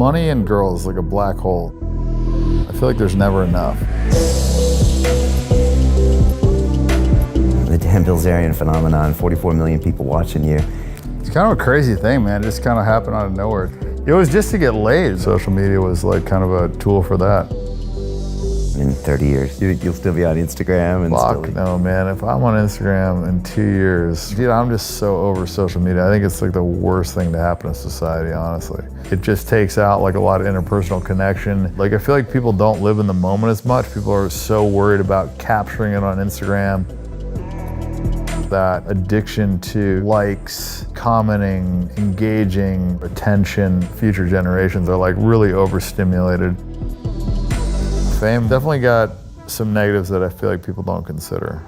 Money and girls is like a black hole. I feel like there's never enough. The Dan Bilzerian phenomenon, 44 million people watching you. It's kind of a crazy thing, man. It just kind of happened out of nowhere. It was just to get laid. Social media was like kind of a tool for that. In 30 years, you'll still be on Instagram and Fuck no, man. If I'm on Instagram in 2 years, dude, I'm just so over social media. I think it's like the worst thing to happen to society, honestly. It just takes out like a lot of interpersonal connection. Like I feel like people don't live in the moment as much. People are so worried about capturing it on Instagram. That addiction to likes, commenting, engaging, attention, future generations are like really overstimulated. Fame definitely got some negatives that I feel like people don't consider,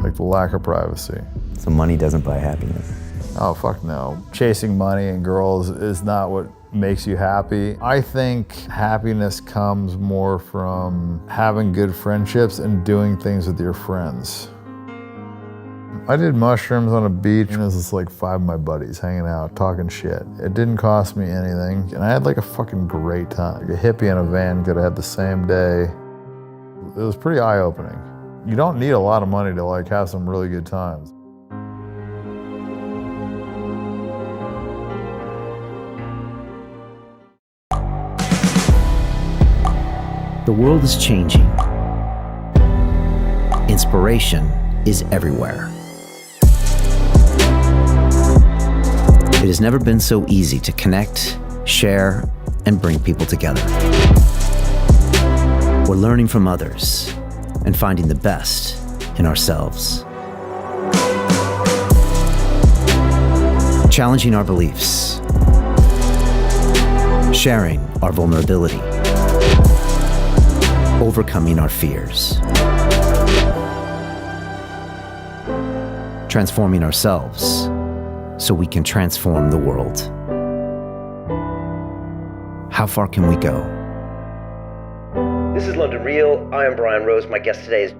like the lack of privacy. So money doesn't buy happiness? Oh, fuck no. Chasing money and girls is not what makes you happy. I think happiness comes more from having good friendships and doing things with your friends. I did mushrooms on a beach and it was just like 5 of my buddies hanging out, talking shit. It didn't cost me anything and I had like a fucking great time. Like a hippie in a van could have had the same day. It was pretty eye-opening. You don't need a lot of money to like have some really good times. The world is changing. Inspiration is everywhere. It has never been so easy to connect, share, and bring people together. We're learning from others and finding the best in ourselves. Challenging our beliefs, sharing our vulnerability, overcoming our fears, transforming ourselves so we can transform the world. How far can we go? This is London Real. I am Brian Rose. My guest today is...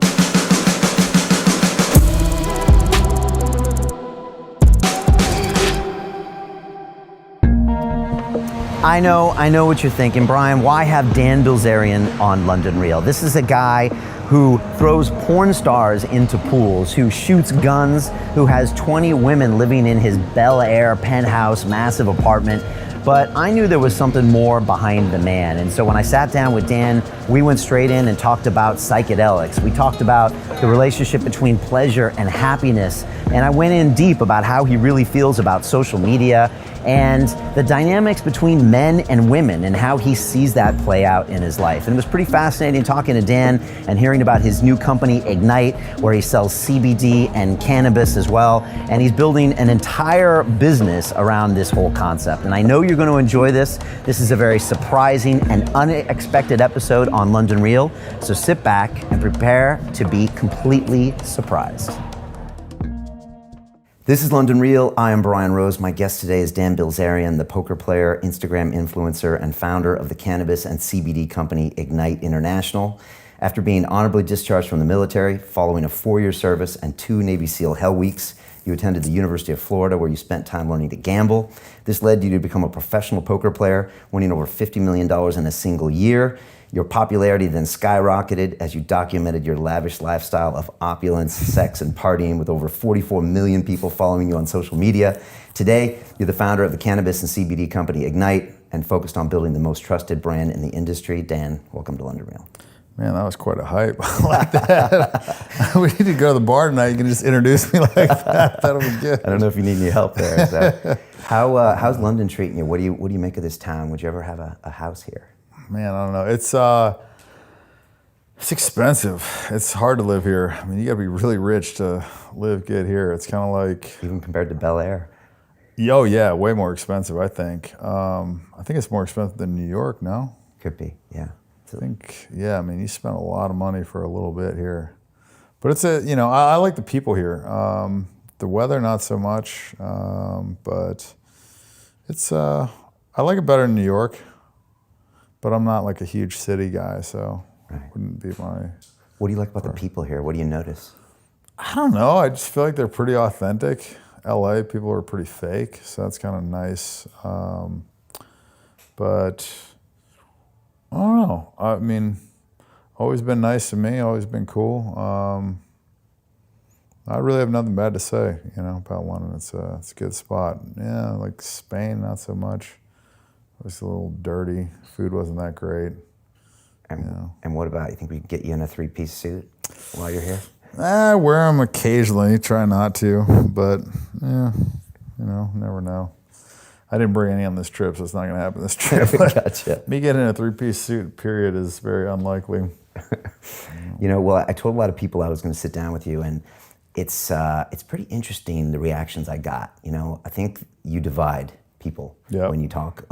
I know what you're thinking, Brian. Why have Dan Bilzerian on London Real? This is a guy who throws porn stars into pools, who shoots guns, who has 20 women living in his Bel Air penthouse, massive apartment. But I knew there was something more behind the man. And so when I sat down with Dan, we went straight in and talked about psychedelics. We talked about the relationship between pleasure and happiness. And I went in deep about how he really feels about social media and the dynamics between men and women and how he sees that play out in his life. And it was pretty fascinating talking to Dan and hearing about his new company, Ignite, where he sells CBD and cannabis as well. And he's building an entire business around this whole concept. And I know you're going to enjoy this. This is a very surprising and unexpected episode on London Real. So sit back and prepare to be completely surprised. This is London Real. I am Brian Rose. My guest today is Dan Bilzerian, the poker player, Instagram influencer, and founder of the cannabis and CBD company Ignite International. After being honorably discharged from the military, following a 4-year service and 2 Navy SEAL Hell Weeks, you attended the University of Florida, where you spent time learning to gamble. This led you to become a professional poker player, winning over $50 million in a single year. Your popularity then skyrocketed as you documented your lavish lifestyle of opulence, sex, and partying with over 44 million people following you on social media. Today, you're the founder of the cannabis and CBD company Ignite and focused on building the most trusted brand in the industry. Dan, welcome to London Real. Man, that was quite a hype. I like that. We need to go to the bar tonight. You can just introduce me like that. That'll be good. I don't know if you need any help there. So. How's London treating you? What do you make of this town? Would you ever have a house here? Man, I don't know. It's expensive. It's hard to live here. I mean, you gotta be really rich to live good here. It's kind of like... Even compared to Bel Air? Oh yeah, way more expensive, I think. I think it's more expensive than New York, no? Could be, yeah. I think, yeah, I mean, you spend a lot of money for a little bit here. But it's I like the people here. The weather, not so much, but it's, I like it better than New York. But I'm not like a huge city guy, so it wouldn't be my... What do you like about the people here? What do you notice? I don't know. I just feel like they're pretty authentic. LA people are pretty fake, so that's kind of nice. But I don't know. I mean, always been nice to me, always been cool. I really have nothing bad to say, about London. It's a good spot. Yeah, like Spain, not so much. It was a little dirty. Food wasn't that great. And what about, you think we can get you in a 3-piece suit while you're here? I wear them occasionally, try not to, but yeah, never know. I didn't bring any on this trip, so it's not going to happen this trip. Gotcha. Me getting in a 3-piece suit, period, is very unlikely. Well, I told a lot of people I was going to sit down with you, and it's pretty interesting, the reactions I got. I think you divide people when you talk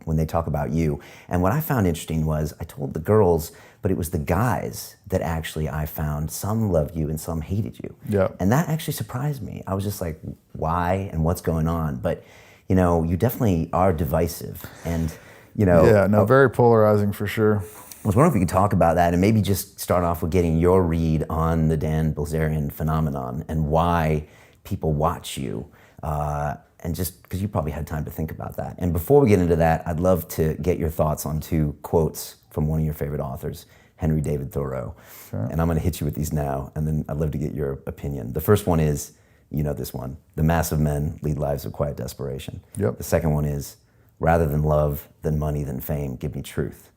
when they talk about you. And what I found interesting was, I told the girls, but it was the guys that actually I found, some loved you and some hated you. Yeah. And that actually surprised me. I was just like, why and what's going on? But you definitely are divisive, and very polarizing for sure. I was wondering if we could talk about that, and maybe just start off with getting your read on the Dan Bilzerian phenomenon and why people watch you. And just because you probably had time to think about that. And before we get into that, I'd love to get your thoughts on 2 quotes from one of your favorite authors, Henry David Thoreau. Sure. And I'm going to hit you with these now, and then I'd love to get your opinion. The first one is, this one: the mass of men lead lives of quiet desperation. Yep. The second one is, rather than love, than money, than fame, give me truth.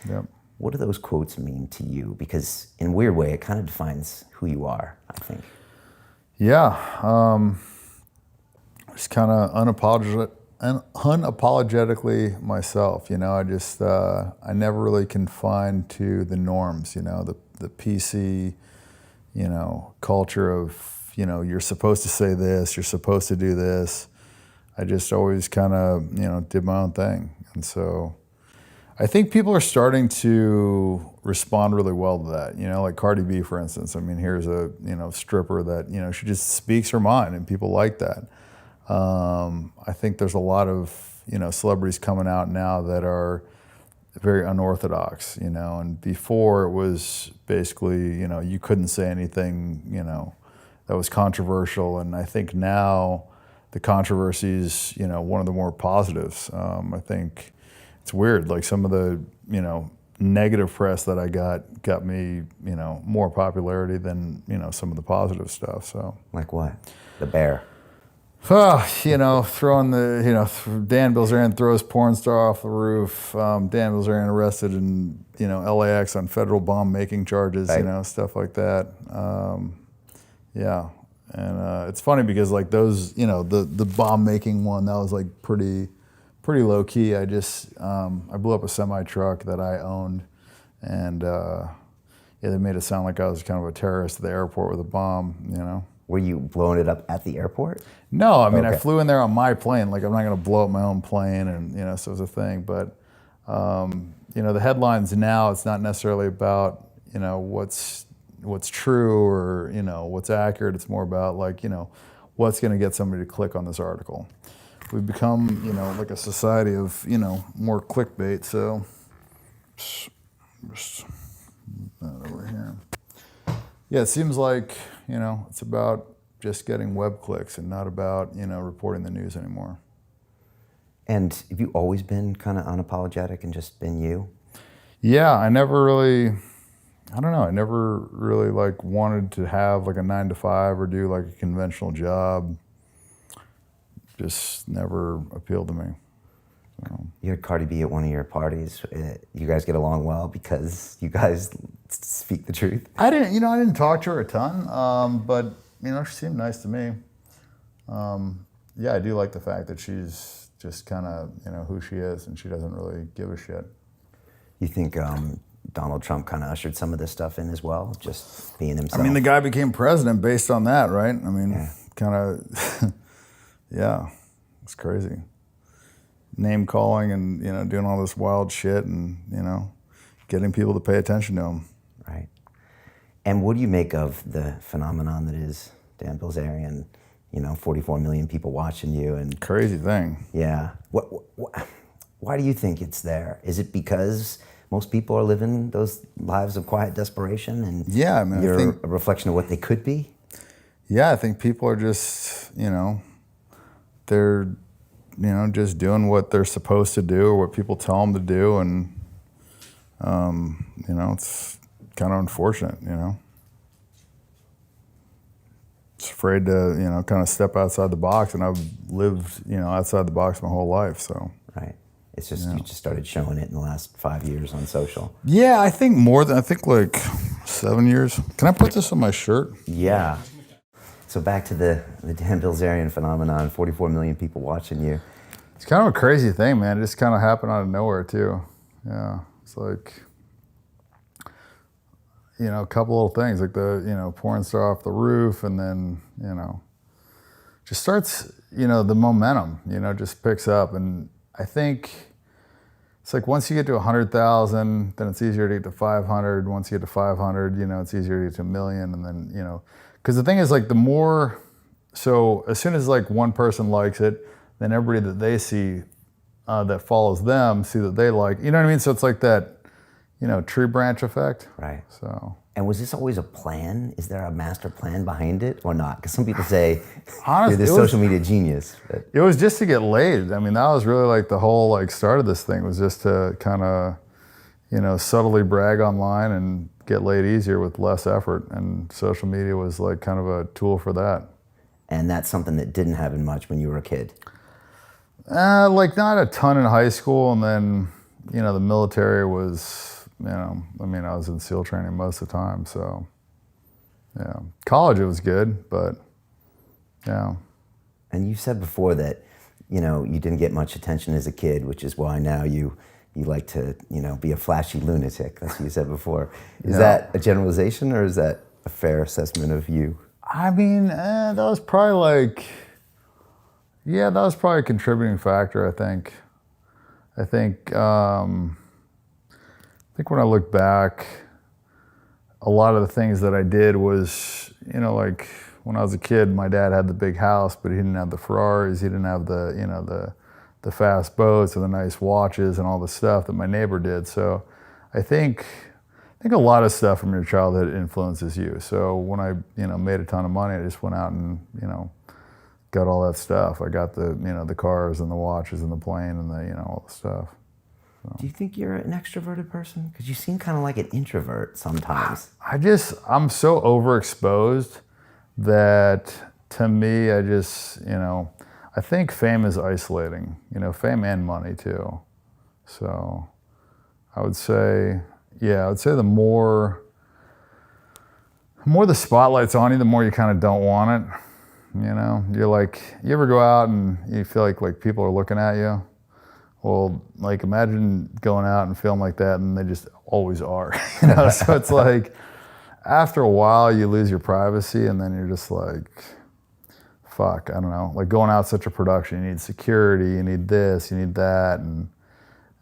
Yep. What do those quotes mean to you? Because in a weird way, it kind of defines who you are, I think. Yeah. Just kind of unapologetically myself. I never really confined to the norms. The PC, culture of you're supposed to say this, you're supposed to do this. I just always kind of did my own thing, and so I think people are starting to respond really well to that. Like Cardi B, for instance. I mean, here's a stripper that she just speaks her mind, and people like that. I think there's a lot of, celebrities coming out now that are very unorthodox, and before it was basically, you couldn't say anything, that was controversial. And I think now the controversy is, one of the more positives. I think it's weird, like some of the, negative press that I got me, more popularity than, some of the positive stuff, so. Like what? The Bear. Throwing Dan Bilzerian throws porn star off the roof. Dan Bilzerian arrested in, LAX on federal bomb making charges, right. Stuff like that. And it's funny because like those, the bomb making one, that was like pretty low key. I blew up a semi truck that I owned, and they made it sound like I was kind of a terrorist at the airport with a bomb, Were you blowing it up at the airport? No, I mean, okay. I flew in there on my plane. Like, I'm not going to blow up my own plane, and so it's a thing. But the headlines now, it's not necessarily about what's true or what's accurate. It's more about like what's going to get somebody to click on this article. We've become like a society of more clickbait. So just that over here. Yeah, it seems like it's about just getting web clicks and not about reporting the news anymore. And have you always been kind of unapologetic and just been you? Yeah, I never really like wanted to have like a 9-to-5 or do like a conventional job. Just never appealed to me. So. You had Cardi B at one of your parties. You guys get along well because you guys speak the truth? I didn't talk to her a ton, but she seemed nice to me. I do like the fact that she's just kind of who she is, and she doesn't really give a shit. You think Donald Trump kind of ushered some of this stuff in as well, just being himself? I mean, the guy became president based on that, right? I mean, kind of, it's crazy. Name calling and doing all this wild shit and getting people to pay attention to him. Right. And what do you make of the phenomenon that is Dan Bilzerian? 44 million people watching you, and crazy thing. Yeah. Why do you think it's there? Is it because most people are living those lives of quiet desperation, and you're a reflection of what they could be? Yeah, I think people are just they're just doing what they're supposed to do or what people tell them to do, and it's kind of unfortunate, Just afraid to, kind of step outside the box, and I've lived, outside the box my whole life, so. Right. It's just, you just started showing it in the last 5 years on social. Yeah, I think like 7 years. Can I put this on my shirt? Yeah. So back to the Dan Bilzerian phenomenon, 44 million people watching you. It's kind of a crazy thing, man. It just kind of happened out of nowhere, too. Yeah, it's like, a couple little things, like the, porn star off the roof, and then, just starts, the momentum, just picks up. And I think it's like once you get to 100,000, then it's easier to get to 500. Once you get to 500, it's easier to get to 1 million. And then, because the thing is, like, so as soon as like one person likes it, then everybody that they see that follows them see that they like, you know what I mean? So it's like that, tree branch effect. Right. So. And was this always a plan? Is there a master plan behind it or not? Because some people say honestly, you're this social media genius. But. It was just to get laid. I mean, that was really like the whole like start of this thing, was just to kind of, subtly brag online and get laid easier with less effort. And social media was like kind of a tool for that. And that's something that didn't happen much when you were a kid? Like not a ton in high school. And then, the military was, I was in SEAL training most of the time, so, yeah. College, it was good, but, yeah. And you said before that, you didn't get much attention as a kid, which is why now you like to, be a flashy lunatic. That's what you said before. Is that a generalization, or is that a fair assessment of you? I mean, that was probably that was probably a contributing factor, I think. I think when I look back, a lot of the things that I did was, like when I was a kid, my dad had the big house, but he didn't have the Ferraris, he didn't have the fast boats or the nice watches and all the stuff that my neighbor did. So I think a lot of stuff from your childhood influences you. So when I, made a ton of money, I just went out and, got all that stuff. I got the cars and the watches and the plane and all the stuff. So. Do you think you're an extroverted person? Because you seem kind of like an introvert sometimes. I'm so overexposed that to me, I think fame is isolating, fame and money too. So I would say the more the spotlight's on you, the more you kind of don't want it. You're like, you ever go out and you feel like people are looking at you? Well, like imagine going out and feeling like that, and they just always are, So it's like, after a while you lose your privacy, and then you're just like, fuck, I don't know. Like going out such a production, you need security, you need this, you need that, and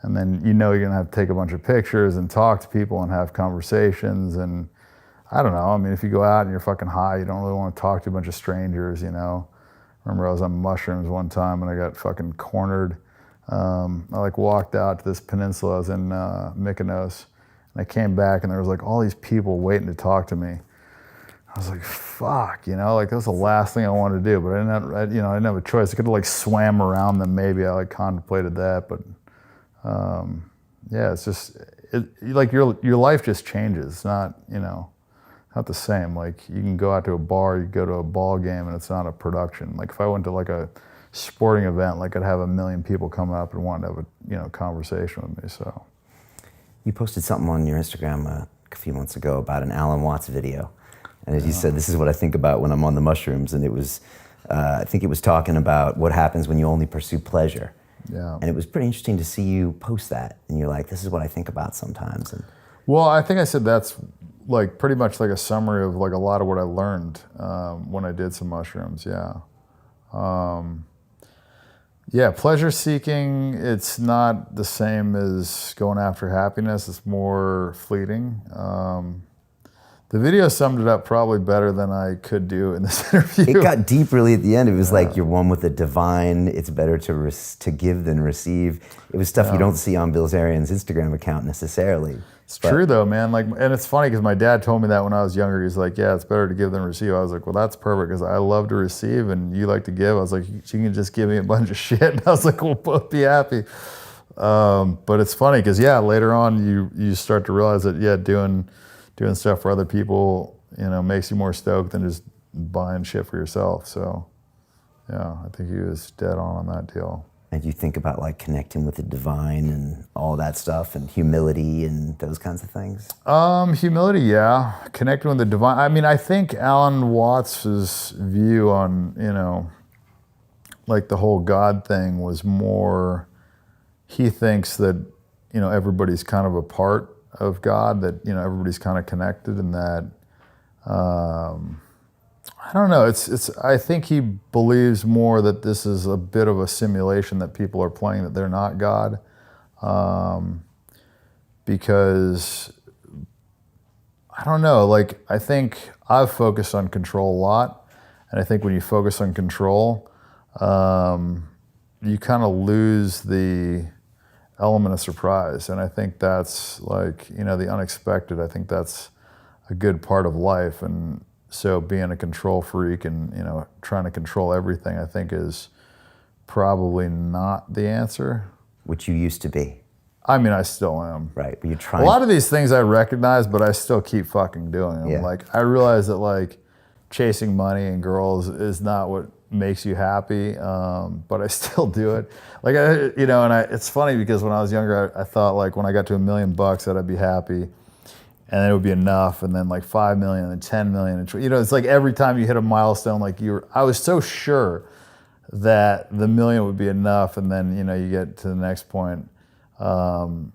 then you're gonna have to take a bunch of pictures and talk to people and have conversations, and I don't know. I mean, if you go out and you're fucking high, you don't really want to talk to a bunch of strangers, Remember I was on mushrooms one time and I got fucking cornered. I walked out to this peninsula. I was in Mykonos, and I came back and there was all these people waiting to talk to me. I was like, fuck, that was the last thing I wanted to do, but I didn't have a choice. I could have swam around them maybe. I contemplated that, but it's just your life just changes. It's not not the same. Like you can go out to a bar, you go to a ball game, and it's not a production. Like if I went to a sporting event, I'd have 1 million people come up and want to have a conversation with me. So you posted something on your Instagram a few months ago about an Alan Watts video, and as you said, this is what I think about when I'm on the mushrooms, and it was I think it was talking about what happens when you only pursue pleasure. Yeah. And it was pretty interesting to see you post that, and you're like, this is what I think about sometimes. And well, I think I said that's pretty much a summary of a lot of what I learned when I did some mushrooms. Yeah, pleasure seeking, it's not the same as going after happiness. It's more fleeting. The video summed it up probably better than I could do in this interview. It got deep really at the end. It was like, you're one with the divine. It's better to give than receive. It was stuff you don't see on Bilzerian's Instagram account necessarily. It's true though, man. Like, and it's funny because my dad told me that when I was younger. He's like, yeah, it's better to give than receive. I was like, well, that's perfect because I love to receive and you like to give. I was like, you can just give me a bunch of shit. And I was like, we'll both be happy. But it's funny because later on you start to realize that doing stuff for other people, makes you more stoked than just buying shit for yourself. So I think he was dead on that deal. And you think about like connecting with the divine and all that stuff and humility and those kinds of things? Humility, yeah. Connecting with the divine. I mean, I think Alan Watts's view on, like the whole God thing was more, he thinks that, everybody's kind of a part of God, that, everybody's kind of connected and that, I don't know. I think he believes more that this is a bit of a simulation that people are playing, that they're not God, because I don't know. Like, I think I've focused on control a lot, and I think when you focus on control, you kind of lose the element of surprise, and I think that's like the unexpected. I think that's a good part of life, and so being a control freak and trying to control everything, I think is probably not the answer. Which you used to be. I mean, I still am. Right, but you're trying. A lot of these things I recognize, but I still keep fucking doing them. Yeah. Like, I realize that like chasing money and girls is not what makes you happy, but I still do it. Like, it's funny because when I was younger, I thought like when I got to $1 million that I'd be happy. And then it would be enough, and then like 5 million, and then 10 million, and it's like every time you hit a milestone, like I was so sure that the million would be enough, and then you get to the next point, and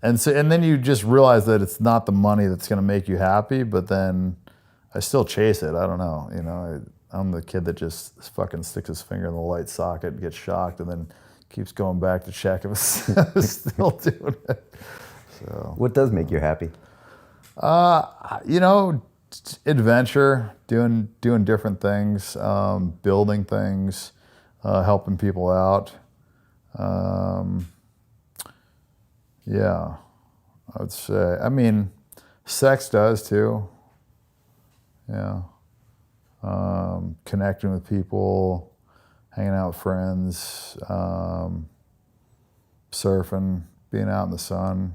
then you just realize that it's not the money that's going to make you happy, but then I still chase it. I don't know, I'm the kid that just fucking sticks his finger in the light socket, gets shocked, and then keeps going back to check if it's still doing it. So what does make you happy? Adventure, doing different things, building things, helping people out. I would say. I mean, sex does too. Yeah. Connecting with people, hanging out with friends, surfing, being out in the sun,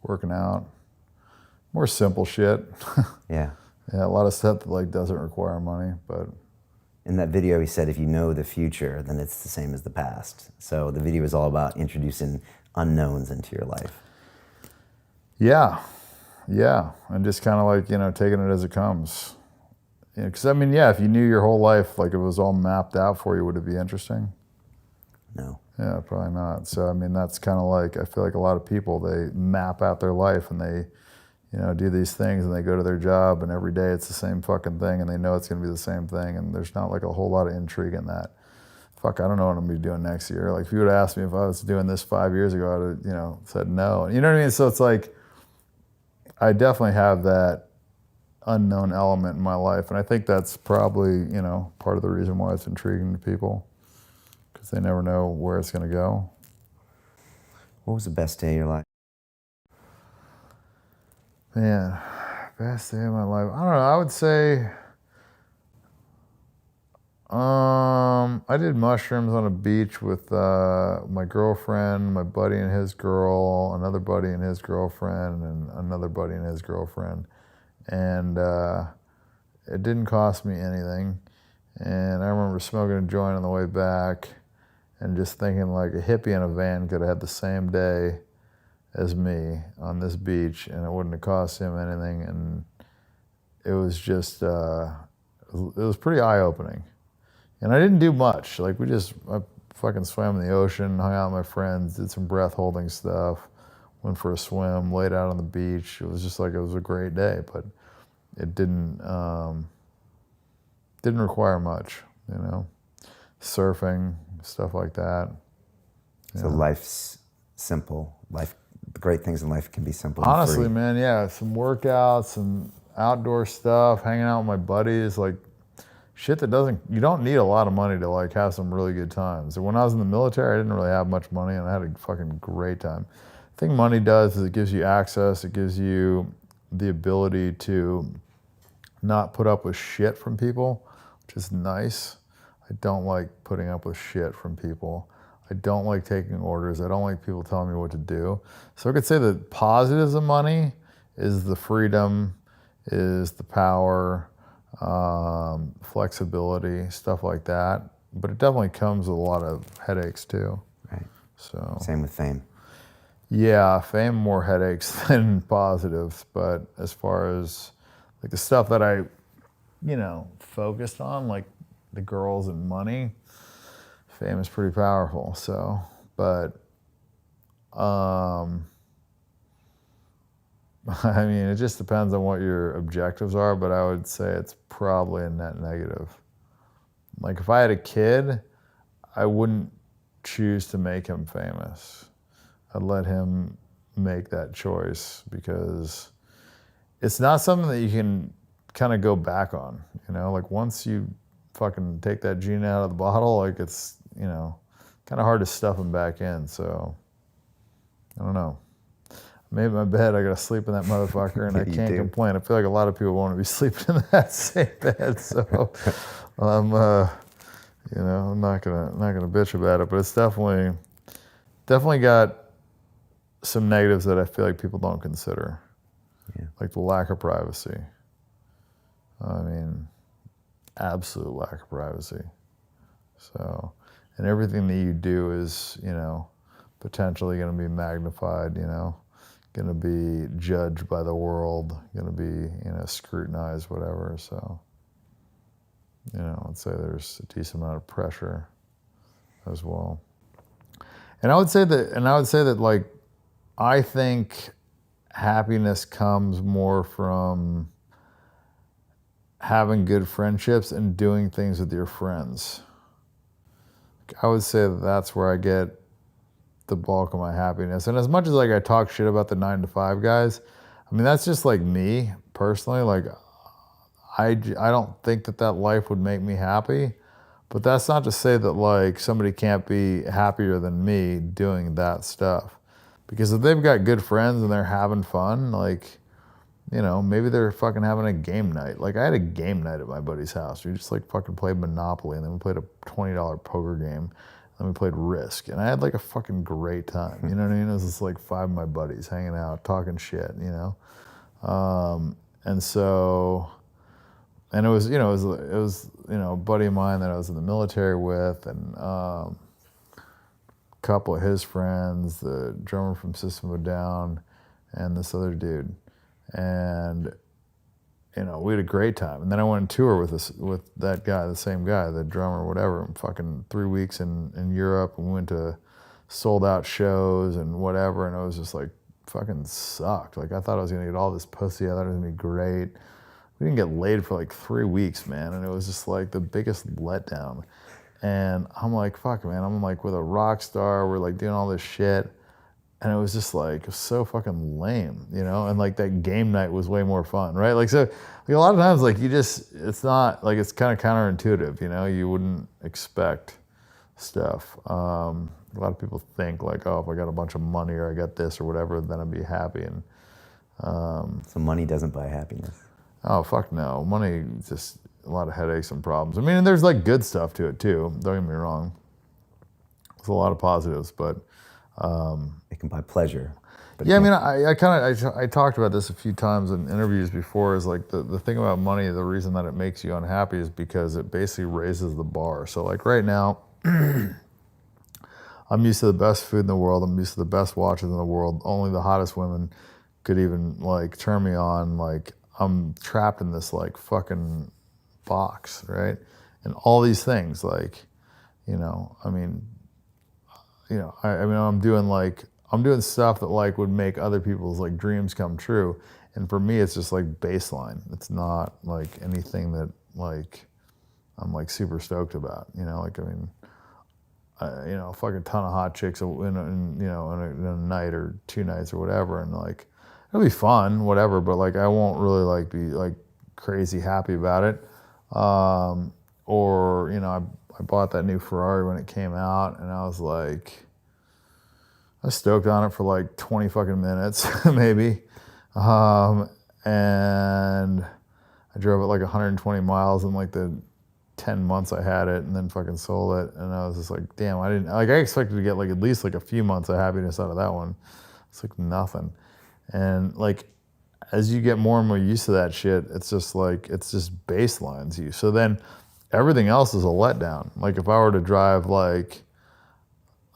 working out. More simple shit. Yeah. Yeah, a lot of stuff that like doesn't require money, but. In that video, he said, if you know the future, then it's the same as the past. So the video is all about introducing unknowns into your life. Yeah, and just kind of like, taking it as it comes. Because I mean, if you knew your whole life, like it was all mapped out for you, would it be interesting? No. Yeah, probably not. So, I mean, that's kind of like, I feel like a lot of people, they map out their life and they, do these things and they go to their job and every day it's the same fucking thing and they know it's going to be the same thing and there's not like a whole lot of intrigue in that. Fuck, I don't know what I'm going to be doing next year. Like if you would have asked me if I was doing this 5 years ago, I would have, said no. You know what I mean? So it's like, I definitely have that unknown element in my life. And I think that's probably, part of the reason why it's intriguing to people because they never know where it's going to go. What was the best day of your life? Man, best day of my life. I don't know. I would say I did mushrooms on a beach with my girlfriend, my buddy and his girl, another buddy and his girlfriend, and another buddy and his girlfriend. And it didn't cost me anything. And I remember smoking a joint on the way back and just thinking like a hippie in a van could have had the same day as me on this beach and it wouldn't have cost him anything. And it was just, it was pretty eye-opening. And I didn't do much. Like I fucking swam in the ocean, hung out with my friends, did some breath holding stuff, went for a swim, laid out on the beach. It was just like, it was a great day, but it didn't require much, surfing, stuff like that. So life's simple. The great things in life can be simple. Honestly, and free. man, yeah, some workouts and outdoor stuff, hanging out with my buddies, like shit that you don't need a lot of money to like have some really good times. And when I was in the military, I didn't really have much money and I had a fucking great time. The thing money does is it gives you access, it gives you the ability to not put up with shit from people, which is nice. I don't like putting up with shit from people. I don't like taking orders. I don't like people telling me what to do. So I could say that positives of money is the freedom, is the power, flexibility, stuff like that. But it definitely comes with a lot of headaches too. Right. So same with fame. Yeah, fame more headaches than positives. But as far as like the stuff that I, focused on, like the girls and money, fame is pretty powerful. So, but, I mean, it just depends on what your objectives are, but I would say it's probably a net negative. Like if I had a kid, I wouldn't choose to make him famous. I'd let him make that choice because it's not something that you can kind of go back on, like once you fucking take that gene out of the bottle, like it's, kind of hard to stuff him back in. So I don't know. I made my bed, I gotta sleep in that motherfucker and I can't complain. I feel like a lot of people want to be sleeping in that same bed. So I'm not gonna bitch about it, but it's definitely got some negatives that I feel like people don't consider. Yeah. Like the lack of privacy. I mean, absolute lack of privacy. So, and everything that you do is, potentially going to be magnified, going to be judged by the world, going to be, scrutinized, whatever. So, I'd say there's a decent amount of pressure as well. And I would say that like, I think happiness comes more from having good friendships and doing things with your friends. I would say that that's where I get the bulk of my happiness. And as much as like I talk shit about the 9-to-5 guys, I mean, that's just like me personally. Like I don't think that life would make me happy, but that's not to say that like somebody can't be happier than me doing that stuff. Because if they've got good friends and they're having fun, like, maybe they're fucking having a game night. Like I had a game night at my buddy's house. We just like fucking played Monopoly and then we played a $20 poker game. And then we played Risk. And I had like a fucking great time. You know what I mean? It was just like 5 of my buddies hanging out, talking shit, And so, and it was, a buddy of mine that I was in the military with and a couple of his friends, the drummer from System of a Down and this other dude. And, we had a great time. And then I went on tour with that guy, the same guy, the drummer, whatever, fucking 3 weeks in Europe and we went to sold out shows and whatever. And it was just like, fucking sucked. Like I thought I was going to get all this pussy. I thought it was going to be great. We didn't get laid for like 3 weeks, man. And it was just like the biggest letdown. And I'm like, fuck, man. I'm like with a rock star. We're like doing all this shit. And it was just like, it was so fucking lame, And like that game night was way more fun, right? Like, so like a lot of times, like it's not, like it's kind of counterintuitive, You wouldn't expect stuff. A lot of people think like, oh, if I got a bunch of money or I got this or whatever, then I'd be happy. And so money doesn't buy happiness. Oh, fuck no. Money, just a lot of headaches and problems. I mean, and there's like good stuff to it too. Don't get me wrong. There's a lot of positives, but it can buy pleasure. Yeah, I mean, I talked about this a few times in interviews before. Is like the thing about money. The reason that it makes you unhappy is because it basically raises the bar. So like right now, I'm used to the best food in the world. I'm used to the best watches in the world. Only the hottest women could even like turn me on. Like I'm trapped in this like fucking box, right? And all these things, like, I'm doing stuff that like would make other people's like dreams come true. And for me, it's just like baseline. It's not like anything that like I'm like super stoked about. A fucking ton of hot chicks in a night or 2 nights or whatever, and like it'll be fun, whatever, but like I won't really like be like crazy happy about it. Or, you know, I bought that new Ferrari when it came out, and I was stoked on it for like 20 fucking minutes, maybe. And I drove it like 120 miles in like the 10 months I had it, and then fucking sold it. And I was just like, damn, I expected to get like at least like a few months of happiness out of that one. It's like nothing. And like, as you get more and more used to that shit, it's just baselines you. So then everything else is a letdown. Like if I were to drive like,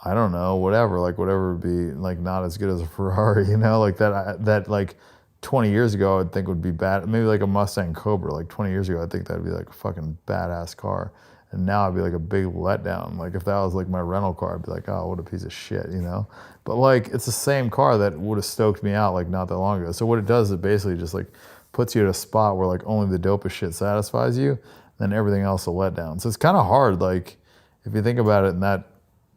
I don't know, whatever would be like not as good as a Ferrari, you know, like that like 20 years ago I would think would be bad. Maybe like a Mustang Cobra, like 20 years ago, I think that'd be like a fucking badass car. And now I'd be like a big letdown. Like if that was like my rental car, I'd be like, oh, what a piece of shit, you know? But like, it's the same car that would have stoked me out like not that long ago. So what it does is it basically just like puts you at a spot where like only the dopest shit satisfies you, then everything else will let down. So it's kind of hard, like if you think about it in that,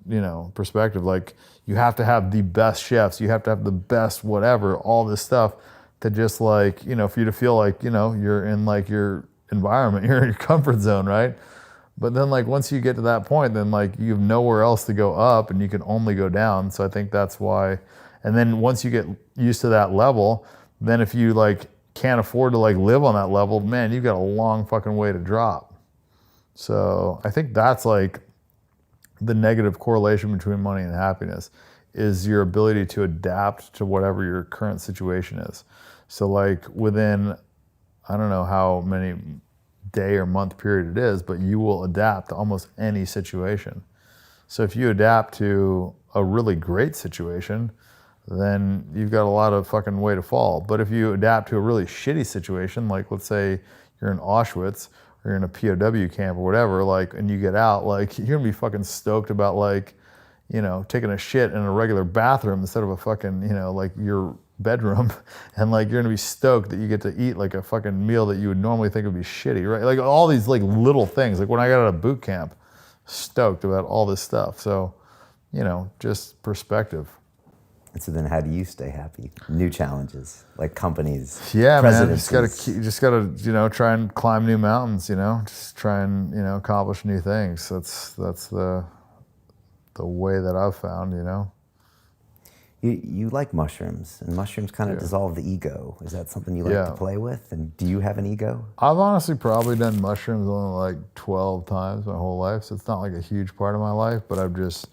you know, perspective, like you have to have the best chefs, you have to have the best whatever, all this stuff to just like, you know, for you to feel like, you know, you're in like your environment, you're in your comfort zone, right? But then like once you get to that point, then like you have nowhere else to go up and you can only go down. So I think that's why. And then once you get used to that level, then if you like can't afford to like live on that level, man, you've got a long fucking way to drop. So I think that's like the negative correlation between money and happiness is your ability to adapt to whatever your current situation is. So like within, I don't know how many day or month period it is, but you will adapt to almost any situation. So if you adapt to a really great situation, then you've got a lot of fucking way to fall. But if you adapt to a really shitty situation, like let's say you're in Auschwitz or you're in a POW camp or whatever, like, and you get out, like you're gonna be fucking stoked about like, you know, taking a shit in a regular bathroom instead of a fucking, you know, like your bedroom, and like you're gonna be stoked that you get to eat like a fucking meal that you would normally think would be shitty, right? Like all these like little things. Like when I got out of boot camp, stoked about all this stuff. So, you know, just perspective. And so then how do you stay happy? New challenges, like companies, yeah, man, presidencies. just gotta, you know, try and climb new mountains, you know, just try and, you know, accomplish new things. That's the way that I've found, you know. You like mushrooms, and mushrooms kind of dissolve the ego. Is that something you like to play with? And do you have an ego? I've honestly probably done mushrooms only like 12 times my whole life, so it's not like a huge part of my life, but I've just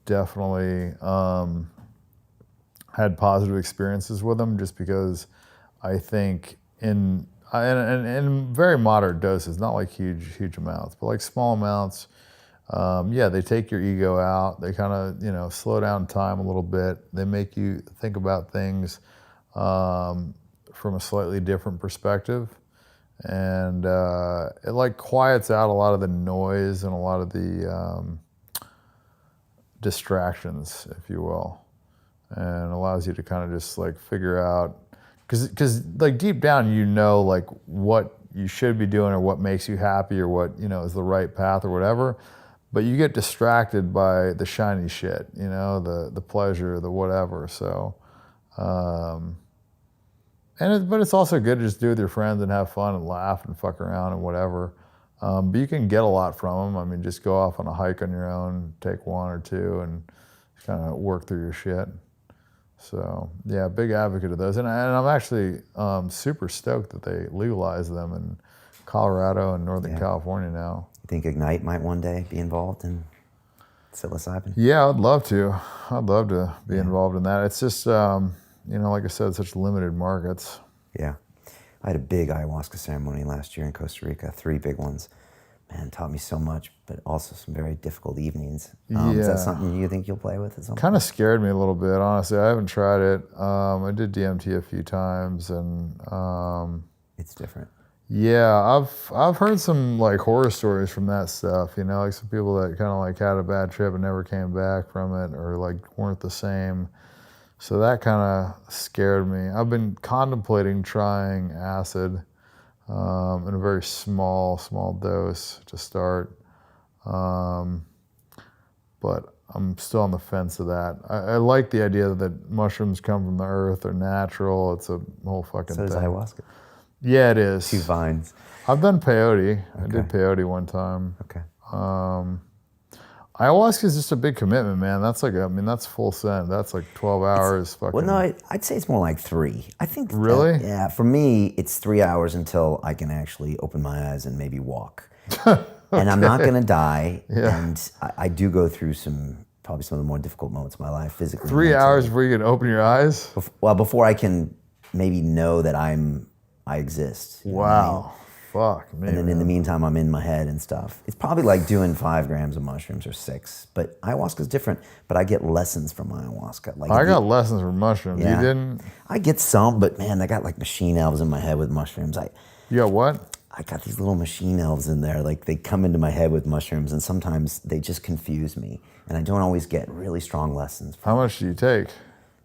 definitely had positive experiences with them just because I think in very moderate doses, not like huge amounts, but like small amounts, they take your ego out. They kind of, you know, slow down time a little bit. They make you think about things from a slightly different perspective. And it like quiets out a lot of the noise and a lot of the distractions, if you will, and allows you to kind of just like figure out, because like deep down, you know, like what you should be doing or what makes you happy or what, you know, is the right path or whatever. But you get distracted by the shiny shit, you know, the pleasure, the whatever. So, but it's also good to just do it with your friends and have fun and laugh and fuck around and whatever. But you can get a lot from them. I mean, just go off on a hike on your own, take one or two, and kind of work through your shit. So, yeah, big advocate of those. And I'm actually super stoked that they legalize them in Colorado and Northern California now. You think Ignite might one day be involved in psilocybin? Yeah, I'd love to. I'd love to be involved in that. It's just, you know, like I said, such limited markets. Yeah. I had a big ayahuasca ceremony last year in Costa Rica, 3 big ones. Man, it taught me so much, but also some very difficult evenings. Is that something you think you'll play with at some point? Kind of scared me a little bit, honestly. I haven't tried it. I did DMT a few times, and it's different. Yeah, I've heard some like horror stories from that stuff, you know, like some people that kind of like had a bad trip and never came back from it, or like weren't the same. So that kind of scared me. I've been contemplating trying acid in a very small dose to start. But I'm still on the fence of that. I like the idea that mushrooms come from the earth, they're natural. It's a whole fucking So thing. does ayahuasca. Yeah, it is. 2 vines. I've done peyote. I Okay. did peyote one time. Okay. Ayahuasca is just a big commitment, man. That's like, that's full send. That's like 12 hours. Fucking. Well, no, I'd say it's more like 3. I think. Really? Yeah. For me, it's 3 hours until I can actually open my eyes and maybe walk. And I'm not gonna die. Yeah. And I do go through probably some of the more difficult moments of my life physically. 3 hours before you can open your eyes? Before I can maybe know that I exist. You know what I mean? Wow. Fuck me. And then in the meantime, I'm in my head and stuff. It's probably like doing 5 grams of mushrooms or 6. But ayahuasca's different. But I get lessons from ayahuasca. Like I got lessons from mushrooms. Yeah. You didn't? I get some, but man, I got like machine elves in my head with mushrooms. You got what? I got these little machine elves in there. Like they come into my head with mushrooms, and sometimes they just confuse me. And I don't always get really strong lessons. How much do you take?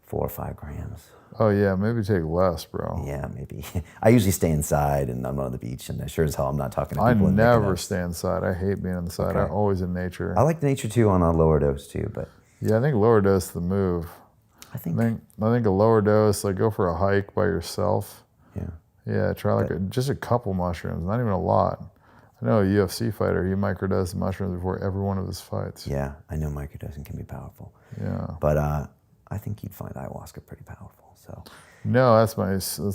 4 or 5 grams. Oh yeah, maybe take less, bro. Yeah, maybe. I usually stay inside, and I'm on the beach, and sure as hell I'm not talking to I people. never stay inside. I hate being inside. Okay. I'm always in nature. I like nature too on a lower dose too, but Yeah, I think lower dose is the move. I think I think a lower dose, like go for a hike by yourself. yeah. Yeah, try like just a couple mushrooms, not even a lot. I know a UFC fighter, he microdosed mushrooms before every one of his fights. Yeah, I know microdosing can be powerful. Yeah. But I think you'd find ayahuasca pretty powerful. So No, that's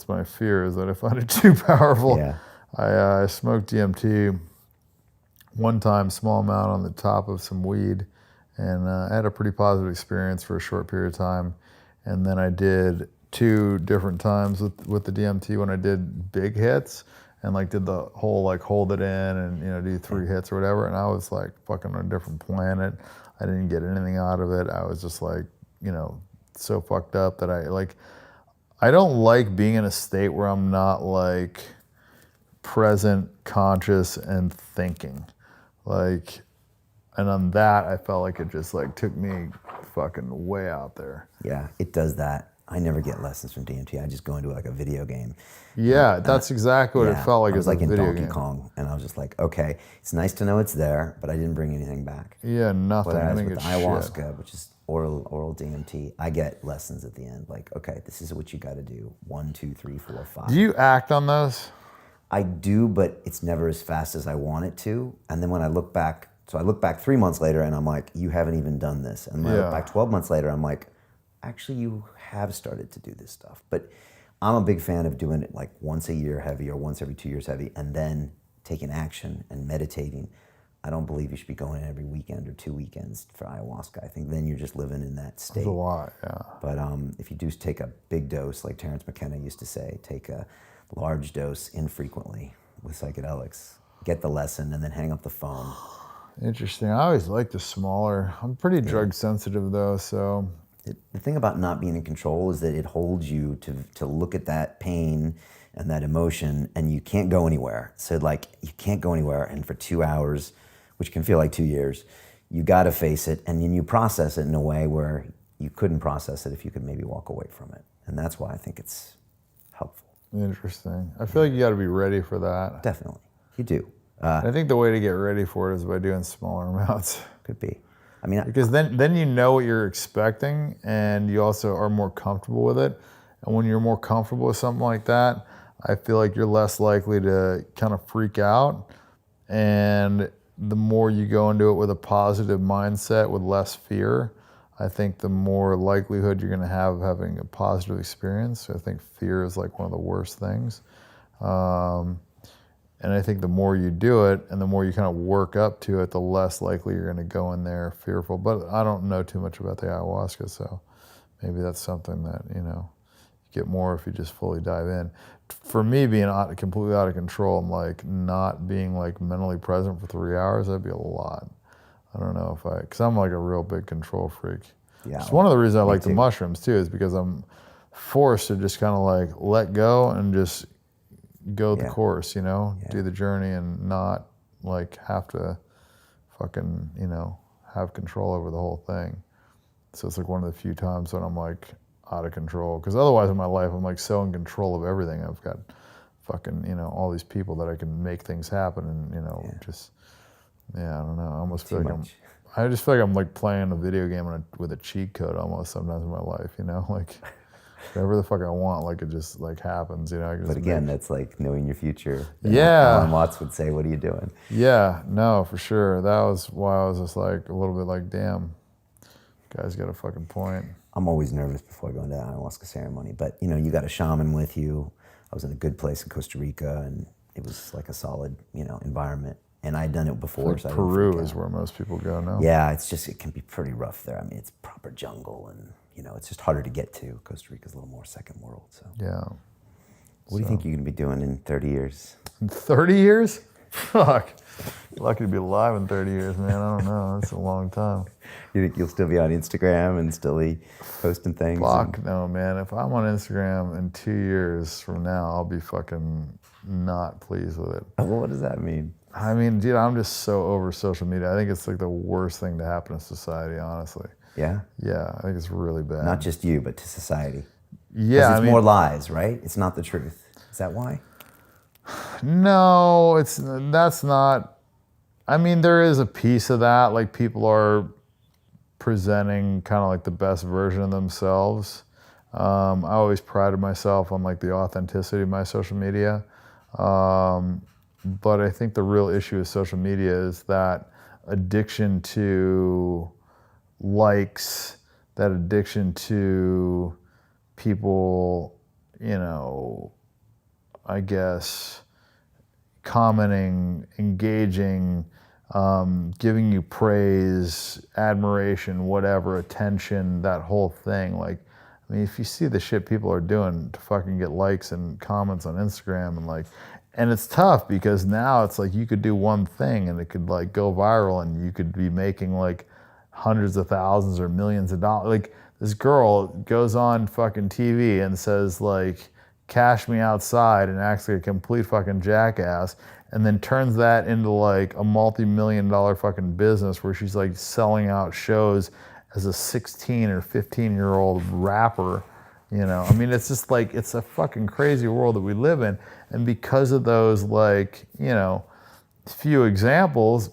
my fear, is that I find it too powerful. yeah. I smoked DMT one time, small amount on the top of some weed, and I had a pretty positive experience for a short period of time. And then I did 2 different times with the DMT when I did big hits, and like did the whole like hold it in and do 3 hits or whatever. And I was like fucking on a different planet. I didn't get anything out of it. I was just like so fucked up that I don't like being in a state where I'm not like present, conscious, and thinking. Like, and on that, I felt like it just like took me fucking way out there. Yeah, it does that. I never get lessons from DMT. I just go into like a video game. Yeah, that's exactly what it felt like. I was as like a in video Donkey game. Kong, and I was just like, okay, it's nice to know it's there, but I didn't bring anything back. Yeah, nothing. I Whereas think with it's ayahuasca, shit. which is oral DMT, I get lessons at the end. Like, okay, this is what you got to do. 1, 2, 3, 4, 5. Do you act on those? I do, but it's never as fast as I want it to. And then when I look back, so I look back 3 months later, and I'm like, you haven't even done this. And when I look back 12 months later, I'm like, actually, you have started to do this stuff. But I'm a big fan of doing it like once a year heavy or once every 2 years heavy, and then taking action and meditating. I don't believe you should be going in every weekend or 2 weekends for ayahuasca. I think then you're just living in that state. That's a lot, yeah. But if you do take a big dose, like Terrence McKenna used to say, take a large dose infrequently with psychedelics, get the lesson, and then hang up the phone. Interesting. I always like the smaller. I'm pretty drug sensitive though, so. The thing about not being in control is that it holds you to look at that pain and that emotion, and you can't go anywhere. So like, you can't go anywhere, and for 2 hours, which can feel like 2 years, you gotta face it, and then you process it in a way where you couldn't process it if you could maybe walk away from it. And that's why I think it's helpful. Interesting. I feel like you gotta be ready for that. Definitely, you do. I think the way to get ready for it is by doing smaller amounts. Could be. I mean, Because then you know what you're expecting, and you also are more comfortable with it. And when you're more comfortable with something like that, I feel like you're less likely to kind of freak out. And the more you go into it with a positive mindset, with less fear, I think the more likelihood you're going to have of having a positive experience. So I think fear is like one of the worst things. And I think the more you do it and the more you kind of work up to it, the less likely you're going to go in there fearful. But I don't know too much about the ayahuasca, so maybe that's something that, you get more if you just fully dive in. For me, being completely out of control and like not being like mentally present for 3 hours, that'd be a lot. I don't know because I'm like a real big control freak. Yeah. It's one of the reasons I like the mushrooms too, is because I'm forced to just kind of like let go and just go the course, do the journey and not like have to fucking, have control over the whole thing. So it's like one of the few times when I'm like out of control. Because otherwise in my life, I'm like so in control of everything. I've got fucking, all these people that I can make things happen and, I don't know. I almost feel like I just feel like I'm like playing a video game with a cheat code almost sometimes in my life, you know, like whatever the fuck I want, like it just like happens, you know. I can But just again, that's like knowing your future. Yeah. Alan Watts would say, what are you doing? Yeah, no, for sure. That was why I was just like a little bit like, damn, guy's got a fucking point. I'm always nervous before going to the ayahuasca ceremony, but you know, you got a shaman with you. I was in a good place in Costa Rica, and it was like a solid, you know, environment. And I'd done it before. Like so Peru is where most people go now. Yeah, it can be pretty rough there. I mean, it's proper jungle, and you know, it's just harder to get to. Costa Rica's a little more second world. So yeah. What do you think you're gonna be doing in 30 years? In 30 years? Fuck. Lucky to be alive in 30 years, man. I don't know. That's a long time. You think you'll still be on Instagram and still be posting things? Fuck no, man. If I'm on Instagram in 2 years from now, I'll be fucking not pleased with it. Well, what does that mean? I mean, dude, I'm just so over social media. I think it's like the worst thing to happen in society, honestly. Yeah? Yeah, I think it's really bad. Not just you, but to society. Yeah, It's more lies, right? It's not the truth. Is that why? No, that's not. I mean, there is a piece of that. Like people are presenting kind of like the best version of themselves. I always prided myself on like the authenticity of my social media. But I think the real issue with social media is that addiction to likes, that addiction to people, you know, I guess, commenting, engaging, giving you praise, admiration, whatever, attention, that whole thing. Like, I mean, if you see the shit people are doing to fucking get likes and comments on Instagram and like, and it's tough because now it's like you could do one thing and it could like go viral and you could be making like hundreds of thousands or millions of dollars. Like this girl goes on fucking TV and says like, cash me outside, and acts like a complete fucking jackass, and then turns that into like a multi-million-dollar fucking business where she's like selling out shows as a 16 or 15-year-old rapper, you know. I mean, it's just like, it's a fucking crazy world that we live in, and because of those like, you know, few examples,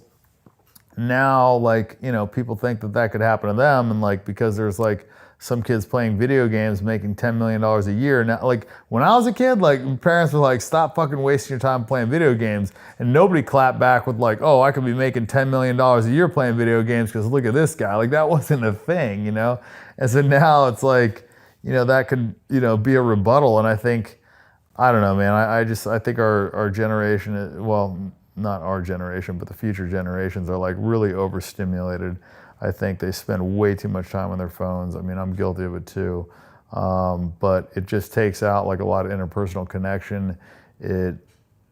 now like, you know, people think that that could happen to them, and like because there's like some kids playing video games making $10 million a year. Now, like when I was a kid, like parents were like, stop fucking wasting your time playing video games. And nobody clapped back with like, oh, I could be making $10 million a year playing video games because look at this guy. Like that wasn't a thing, you know? And so now it's like, you know, that could, you know, be a rebuttal. And I think, I don't know, man, I think our generation, well, not our generation, but the future generations are like really overstimulated. I think they spend way too much time on their phones. I mean, I'm guilty of it too. But it just takes out like a lot of interpersonal connection. It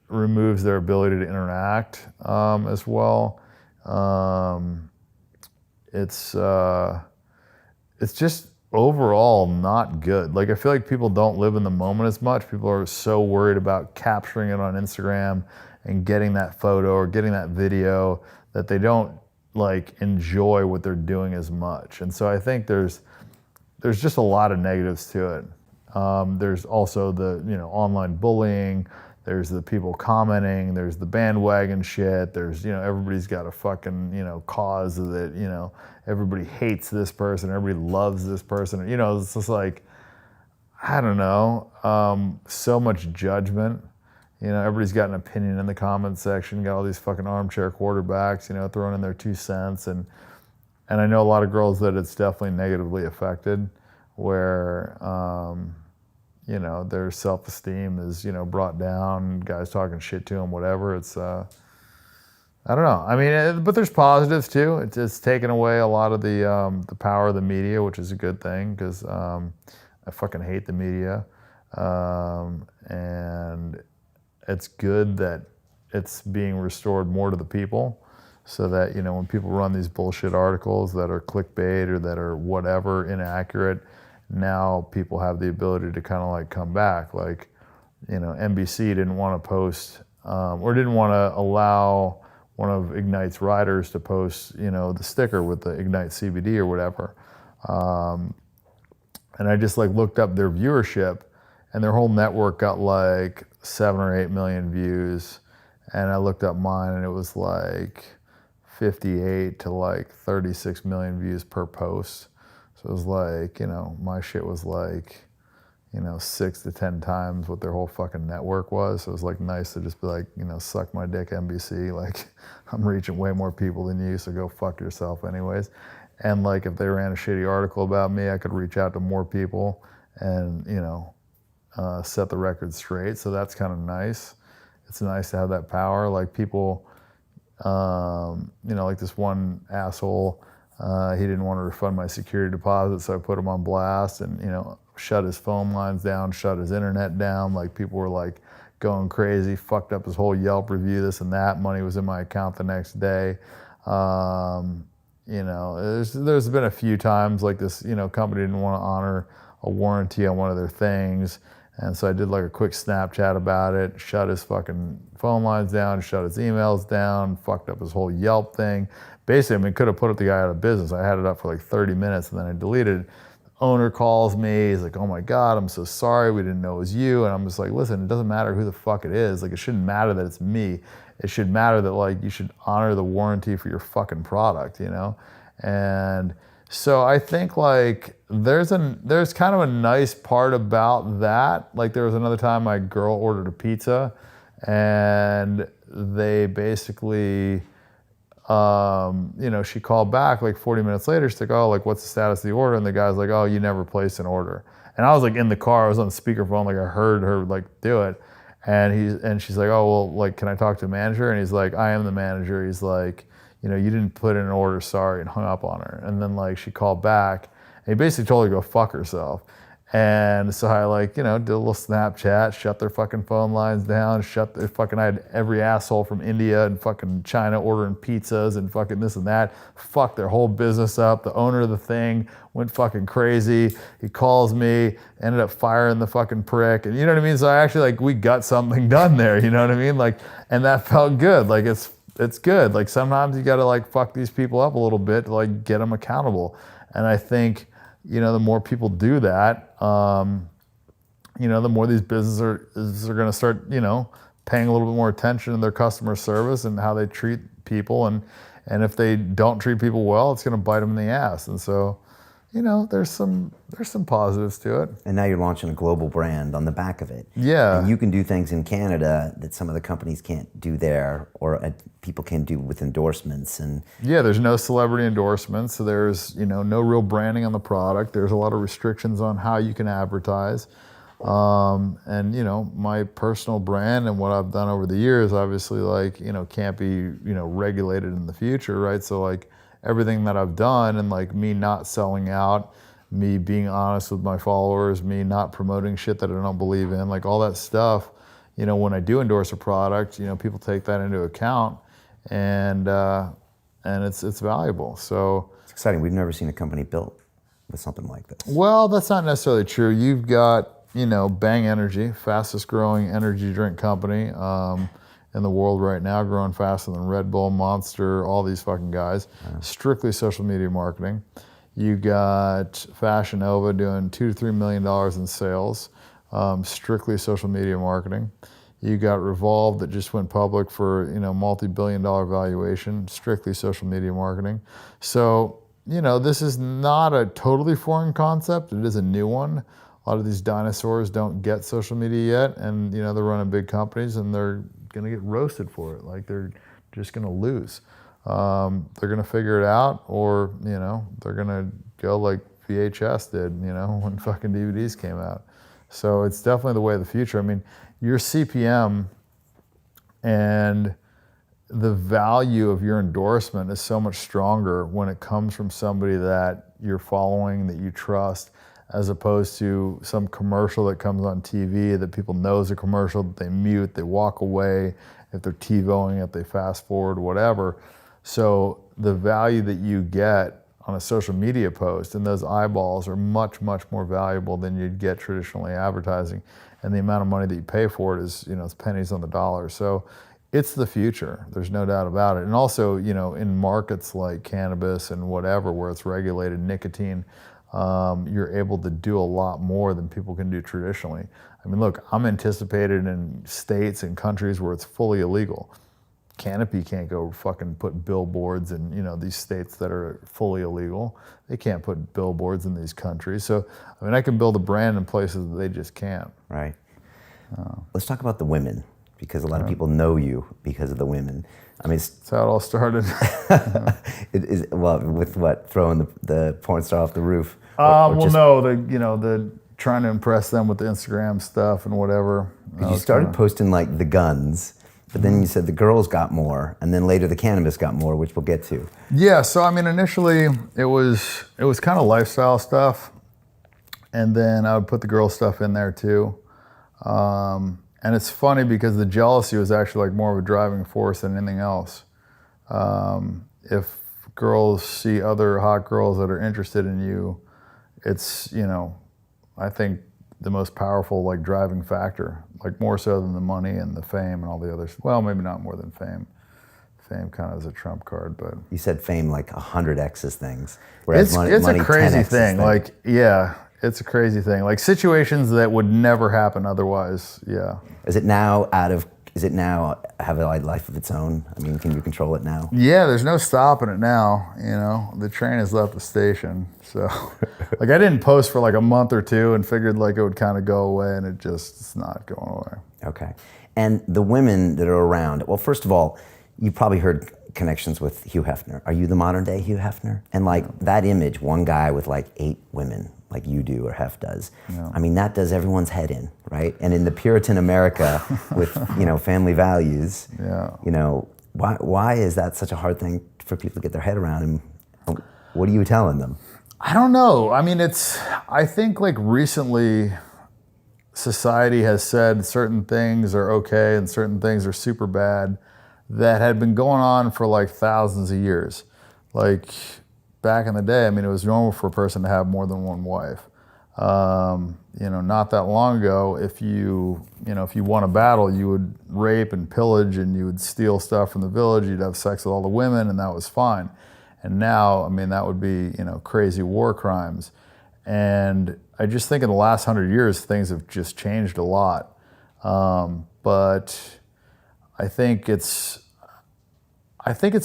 removes their ability to interact as well. It's just overall not good. Like I feel like people don't live in the moment as much. People are so worried about capturing it on Instagram and getting that photo or getting that video that they don't like enjoy what they're doing as much. And so I think there's just a lot of negatives to it. There's also the, you know, online bullying, there's the people commenting, there's the bandwagon shit, there's, you know, everybody's got a fucking, you know, cause that, you know, everybody hates this person, everybody loves this person, you know, it's just like, I don't know, so much judgment. You know, everybody's got an opinion in the comment section, got all these fucking armchair quarterbacks, you know, throwing in their 2 cents. And I know a lot of girls that it's definitely negatively affected, where, you know, their self-esteem is, you know, brought down, guys talking shit to them, whatever. It's, I don't know. I mean, but there's positives too. It's taken away a lot of the power of the media, which is a good thing, because I fucking hate the media. And it's good that it's being restored more to the people, so that, you know, when people run these bullshit articles that are clickbait or that are whatever, inaccurate, now people have the ability to kind of like come back. Like, you know, NBC didn't want to post or didn't want to allow one of Ignite's writers to post, you know, the sticker with the Ignite CBD or whatever. And I just like looked up their viewership, and their whole network got like 7 or 8 million views. And I looked up mine, and it was like 58 to like 36 million views per post. So it was like, you know, my shit was like, you know, 6 to 10 times what their whole fucking network was. So it was like nice to just be like, you know, suck my dick, NBC. Like, I'm reaching way more people than you, so go fuck yourself anyways. And like, if they ran a shitty article about me, I could reach out to more people and, you know, set the record straight. So that's kind of nice. It's nice to have that power. Like people, you know, like this one asshole, he didn't want to refund my security deposit, so I put him on blast and, you know, shut his phone lines down, shut his internet down. Like people were like going crazy, fucked up his whole Yelp review, this and that. Money was in my account the next day. You know, there's been a few times like this, you know, company didn't want to honor a warranty on one of their things. And so I did like a quick Snapchat about it, shut his fucking phone lines down, shut his emails down, fucked up his whole Yelp thing. Basically, I mean, could have put the guy out of business. I had it up for like 30 minutes and then I deleted it. Owner calls me, he's like, oh my God, I'm so sorry, we didn't know it was you. And I'm just like, listen, it doesn't matter who the fuck it is. Like, it shouldn't matter that it's me. It should matter that like you should honor the warranty for your fucking product, you know? And so I think like there's kind of a nice part about that. Like there was another time my girl ordered a pizza and they basically, you know, she called back like 40 minutes later. She's like, oh, like what's the status of the order? And the guy's like, oh, you never placed an order. And I was like in the car, I was on the speakerphone, like I heard her like do it. And she's like, oh, well, like, can I talk to the manager? And he's like, I am the manager. He's like, you know, you didn't put in an order, sorry, and hung up on her. And then like she called back and he basically told her to go fuck herself. And so I like, you know, did a little Snapchat, shut their fucking phone lines down, I had every asshole from India and fucking China ordering pizzas and fucking this and that, fucked their whole business up. The owner of the thing went fucking crazy. He calls me, ended up firing the fucking prick. And you know what I mean? So I actually like, we got something done there, you know what I mean? Like, and that felt good. Like it's good. Like sometimes you gotta like fuck these people up a little bit to like get them accountable. And I think, you know, the more people do that, you know, the more these businesses are going to start, you know, paying a little bit more attention to their customer service and how they treat people. And if they don't treat people well, it's going to bite them in the ass. And so, you know, there's some positives to it. And now you're launching a global brand on the back of it. Yeah. And you can do things in Canada that some of the companies can't do there, or people can do with endorsements. And yeah, there's no celebrity endorsements, so there's, you know, no real branding on the product. There's a lot of restrictions on how you can advertise. And you know, my personal brand and what I've done over the years, obviously, like, you know, can't be, you know, regulated in the future, right? So like everything that I've done and like me not selling out, me being honest with my followers, me not promoting shit that I don't believe in, like all that stuff, you know, when I do endorse a product, you know, people take that into account and it's valuable. So it's exciting. We've never seen a company built with something like this. Well, that's not necessarily true. You've got, you know, Bang Energy, fastest growing energy drink company in the world right now, growing faster than Red Bull, Monster, all these fucking guys. Strictly social media marketing. You got Fashion Nova doing $2 to $3 million in sales, strictly social media marketing. You got Revolve that just went public for, you know, multi-billion-dollar valuation, strictly social media marketing. So, you know, this is not a totally foreign concept. It is a new one. A lot of these dinosaurs don't get social media yet, and you know, they're running big companies and they're gonna get roasted for it. Like they're just gonna lose. They're gonna figure it out, or you know, they're gonna go like VHS did, you know, when fucking DVDs came out. So it's definitely the way of the future. I mean, your CPM and the value of your endorsement is so much stronger when it comes from somebody that you're following, that you trust, as opposed to some commercial that comes on TV that people know is a commercial, that they mute, they walk away. If they're TiVoing it, they fast forward, whatever. So the value that you get on a social media post and those eyeballs are much, much more valuable than you'd get traditionally advertising. And the amount of money that you pay for it is, you know, it's pennies on the dollar. So it's the future, there's no doubt about it. And also, you know, in markets like cannabis and whatever, where it's regulated, nicotine, you're able to do a lot more than people can do traditionally. I mean, look, I'm anticipated in states and countries where it's fully illegal. Canopy can't go fucking put billboards in, you know, these states that are fully illegal. They can't put billboards in these countries. So, I mean, I can build a brand in places that they just can't. Right. Let's talk about the women, because a lot of people know you because of the women. I mean, that's how it all started. It is, well, with what, throwing the porn star off the roof? The trying to impress them with the Instagram stuff and whatever. You started posting like the guns, but then you said the girls got more, and then later the cannabis got more, which we'll get to. Yeah, so I mean, initially it was kind of lifestyle stuff, and then I would put the girl stuff in there too. And it's funny because the jealousy was actually like more of a driving force than anything else. If girls see other hot girls that are interested in you, it's, you know, I think the most powerful like driving factor, like more so than the money and the fame and all the others. Well, maybe not more than fame. Fame kind of is a trump card, but you said fame like 100x's things, whereas it's money a crazy 10x's thing. Like, yeah, it's a crazy thing. Like situations that would never happen otherwise. Yeah. Is it now have a life of its own? I mean, can you control it now? Yeah, there's no stopping it now. You know, the train has left the station. So, like, I didn't post for like a month or two and figured like it would kind of go away, and it's not going away. Okay. And the women that are around, well, first of all, you probably heard connections with Hugh Hefner. Are you the modern day Hugh Hefner? And like that image, one guy with like 8 women, like you do or Hef does. Yeah. I mean, that does everyone's head in, right? And in the Puritan America with, you know, family values, you know, why is that such a hard thing for people to get their head around? And what are you telling them? I don't know. I mean, I think like recently society has said certain things are okay and certain things are super bad that had been going on for like thousands of years. Like back in the day, I mean, it was normal for a person to have more than one wife. You know, not that long ago, if you won a battle, you would rape and pillage and you would steal stuff from the village, you'd have sex with all the women, and that was fine. And now, I mean, that would be, you know, crazy war crimes. And I just think in the last 100 years, things have just changed a lot. But I think it's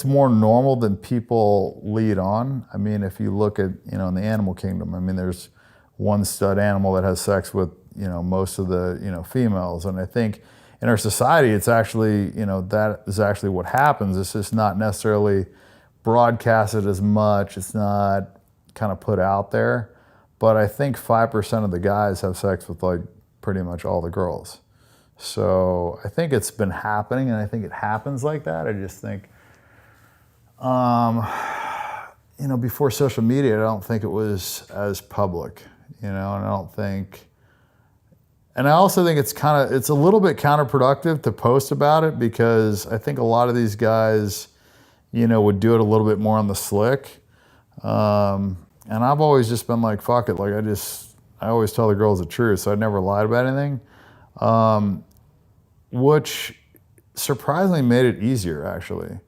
more normal than people lead on. I mean, if you look at, you know, in the animal kingdom, I mean, there's one stud animal that has sex with, you know, most of the, you know, females. And I think in our society, it's actually, you know, that is actually what happens. It's just not necessarily broadcasted as much. It's not kind of put out there. But I think 5% of the guys have sex with like pretty much all the girls. So I think it's been happening, and I think it happens like that. I just think, you know, before social media, I don't think it was as public, you know, and I also think it's a little bit counterproductive to post about it, because I think a lot of these guys, you know, would do it a little bit more on the slick. And I've always just been like, fuck it. Like, I always tell the girls the truth, so I never lied about anything. Which surprisingly made it easier, actually.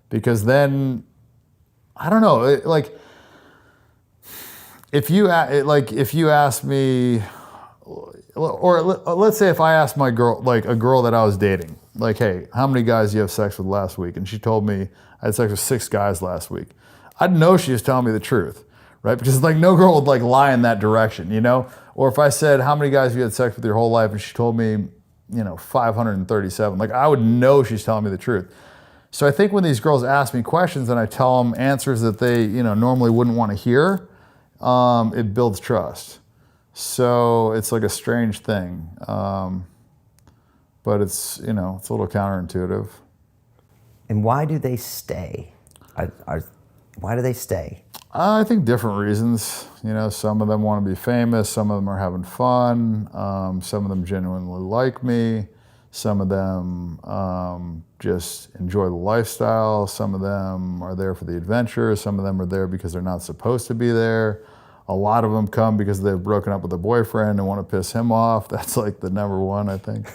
Because then, I don't know, if you ask me, or let's say if I asked my girl, like a girl that I was dating, like, hey, how many guys do you have sex with last week? And she told me I had sex with 6 guys last week. I'd know she was telling me the truth, right? Because like no girl would like lie in that direction, you know? Or if I said, how many guys have you had sex with your whole life? And she told me, you know, 537. Like, I would know she's telling me the truth. So I think when these girls ask me questions and I tell them answers that they, you know, normally wouldn't want to hear, it builds trust. So it's like a strange thing. But it's, you know, it's a little counterintuitive. And why do they stay? Why do they stay? I think different reasons. You know, some of them want to be famous. Some of them are having fun. Some of them genuinely like me. Some of them just enjoy the lifestyle. Some of them are there for the adventure. Some of them are there because they're not supposed to be there. A lot of them come because they've broken up with a boyfriend and want to piss him off. That's like the number one, I think.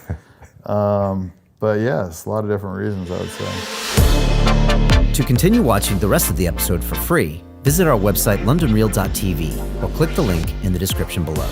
But yes, a lot of different reasons, I would say. To continue watching the rest of the episode for free, visit our website londonreal.tv or click the link in the description below.